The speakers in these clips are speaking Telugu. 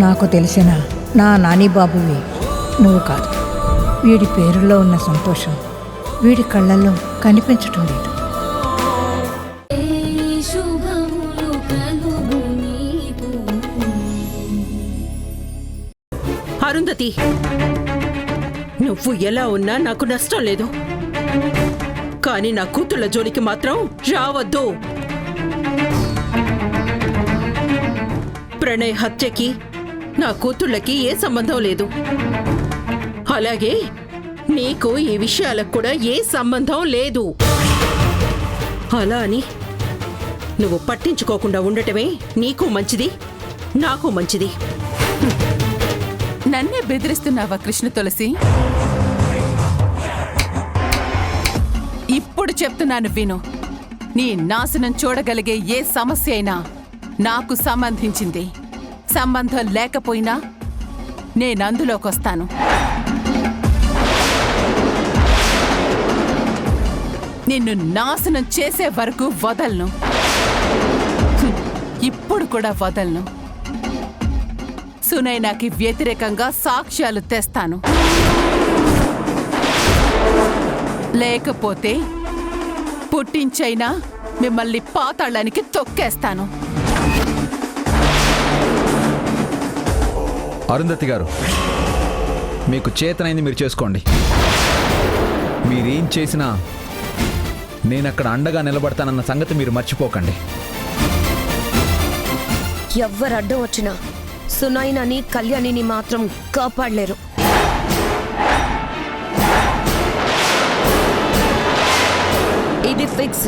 నాకు తెలిసిన నా నాని బాబువి నువ్వు కాదు. వీడి పేరులో ఉన్న సంతోషం వీడి కళ్ళల్లో కనిపించటం లేదు. అరుంధతి, నువ్వు ఎలా ఉన్నా నాకు నష్టం లేదు, కానీ నా కూతుళ్ళ జోలికి మాత్రం రావద్దు. ప్రణయ్ హత్యకి నా కూతుళ్ళకి ఏ సంబంధం లేదు. అలాగే నీకు ఈ విషయాలకు కూడా ఏ సంబంధం లేదు. అలా అని నువ్వు పట్టించుకోకుండా ఉండటమే నీకు మంచిది, నాకు మంచిది. నన్నే బెదిరిస్తున్నావా కృష్ణ తులసి? ఇప్పుడు చెప్తున్నాను విను. నీ నాశనం చూడగలిగే ఏ సమస్య అయినా నాకు సంబంధించింది. సంబంధం లేకపోయినా నేనందులోకొస్తాను. నిన్ను నాశనం చేసే వరకు వదలను. ఇప్పుడు కూడా వదలను. సునైనాకి వ్యతిరేకంగా సాక్ష్యాలు తెస్తాను. లేకపోతే పుట్టించైనా మిమ్మల్ని పాతాళానికి తొక్కేస్తాను. అరుంధతి గారు, మీకు చేతనైంది మీరు చేసుకోండి. మీరేం చేసినా నేనక్కడ అండగా నిలబడతానన్న సంగతి మీరు మర్చిపోకండి. ఎవ్వరు అడ్డం వచ్చినా సునైనాని కళ్యాణిని మాత్రం కాపాడలేరు. ఇది ఫిక్స్.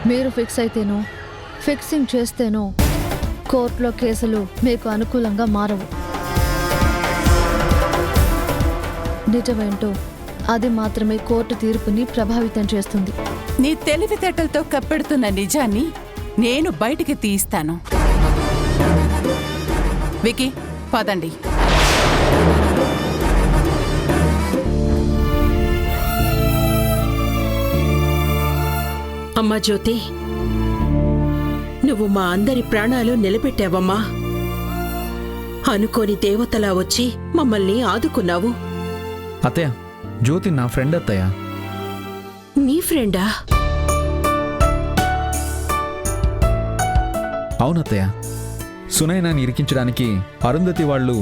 మీరు ఫిక్స్ అయితేనో ఫిక్సింగ్ చేస్తేనో కోర్టులో కేసులు మీకు అనుకూలంగా మారవు. నిజమేంటో అది మాత్రమే కోర్టు తీర్పుని ప్రభావితం చేస్తుంది. నీ తెలివితేటలతో కప్పెడుతున్న నిజాన్ని నేను బయటికి తీయిస్తాను. వికీ, పదండి. అమ్మా జ్యోతి, నువ్వు మా అందరి ప్రాణాలు నిలబెట్టావమ్మా. అనుకోని దేవతలా వచ్చి మమ్మల్ని ఆదుకున్నావు. అత్తయ్య, జ్యోతి నా ఫ్రెండ్ అత్తయ్య. నీ ఫ్రెండా? అవునత్తయ్య, సునైనాని ఇరికించడానికి అరుంధతి వాళ్ళు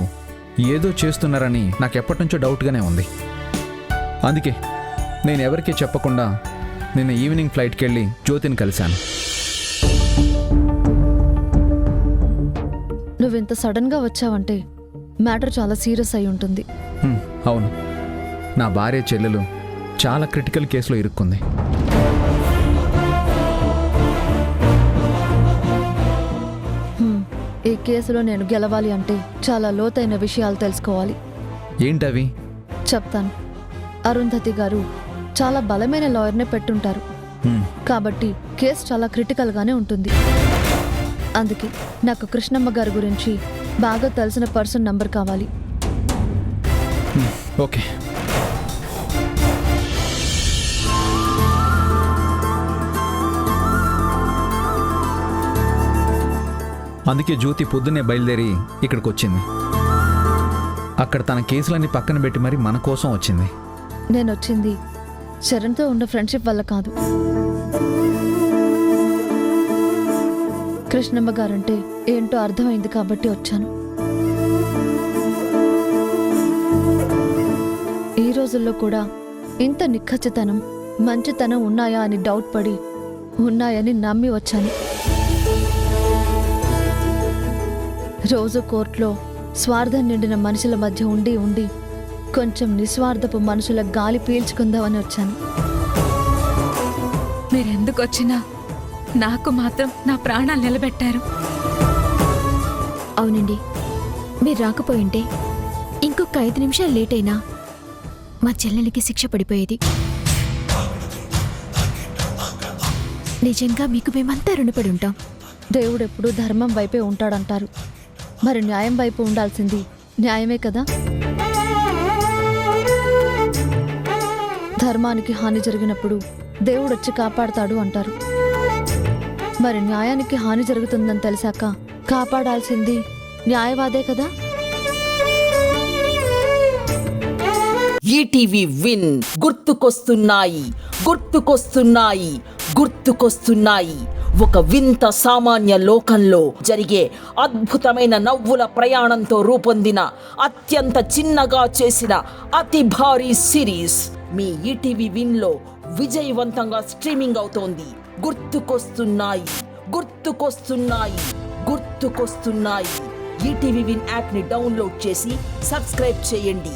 ఏదో చేస్తున్నారని నాకెప్పటినుంచో డౌట్గానే ఉంది. అందుకే నేను ఎవరికీ చెప్పకుండా నిన్న ఈవినింగ్ ఫ్లైట్కి వెళ్ళి జ్యోతిని కలిశాను. నువ్వింత సడన్గా వచ్చావంటే మ్యాటర్ చాలా సీరియస్ అయి ఉంటుంది. అవును, నా భార్య చెల్లెలు చాలా క్రిటికల్ కేసులో ఇరుక్కుంది. ఈ కేసులో నేను గెలవాలి అంటే చాలా లోతైన విషయాలు తెలుసుకోవాలి. ఏంటవి? చెప్తాను. అరుంధతి గారు చాలా బలమైన లాయర్నే పెట్టుంటారు కాబట్టి కేసు చాలా క్రిటికల్గానే ఉంటుంది. అందుకే నాకు కృష్ణమ్మ గారి గురించి బాగా తెలిసిన పర్సన్ నంబర్ కావాలి. ఓకే. అందుకే జ్యోతి పొద్దున్నే బయలుదేరి ఇక్కడికి వచ్చింది. అక్కడ తన కేసులన్నీ పక్కన పెట్టి మరి మన కోసం వచ్చింది. నేను వచ్చింది చరణ్తో ఉన్న ఫ్రెండ్షిప్ వల్ల కాదు. కృష్ణమ్మ గారంటే ఏంటో అర్థమైంది కాబట్టి వచ్చాను. ఈ రోజుల్లో కూడా ఇంత నిఖచ్చితనం, మంచితనం ఉన్నాయా అని డౌట్ పడి ఉన్నాయని నమ్మి వచ్చాను. రోజు కోర్టులో స్వార్థం నిండిన మనుషుల మధ్య ఉండి ఉండి కొంచెం నిస్వార్థపు మనుషుల గాలి పీల్చుకుందామని వచ్చాను. మీరెందుకు వచ్చినా నాకు మాత్రం నా ప్రాణాలు నిలబెట్టారు. అవునండి, మీరు రాకపోయింటే ఇంకొక 5 నిమిషాలు లేట్ అయినా మా చెల్లెలికి శిక్ష పడిపోయేది. నిజంగా మీకు మేమంతా రుణపడి ఉంటాం. దేవుడెప్పుడు ధర్మం వైపే ఉంటాడంటారు. మరి న్యాయం వైపు ఉండాల్సింది న్యాయమే కదా. ధర్మానికి హాని జరిగినప్పుడు దేవుడొచ్చి కాపాడతాడు అంటారు. మరి న్యాయానికి హాని జరుగుతుందని తెలిసాక కాపాడాల్సింది న్యాయవాదే కదా. ఈటీవీ విన్ గుర్తుకొస్తున్నాయి గుర్తుకొస్తున్నాయి గుర్తుకొస్తున్నాయి. ఒక వింత సామాన్య లోకంలో జరిగే అద్భుతమైన నవ్వుల ప్రయాణంతో రూపొందిన అత్యంత చిన్నగా చేసిన అతి భారీ సిరీస్ మీ ఈటీవీ విన్లో విజయవంతంగా స్ట్రీమింగ్ అవుతోంది. గుర్తుకొస్తున్నాయి గుర్తుకొస్తున్నాయి గుర్తుకొస్తున్నాయి. ఈటీవీ విన్ యాప్ని డౌన్లోడ్ చేసి సబ్స్క్రైబ్ చేయండి.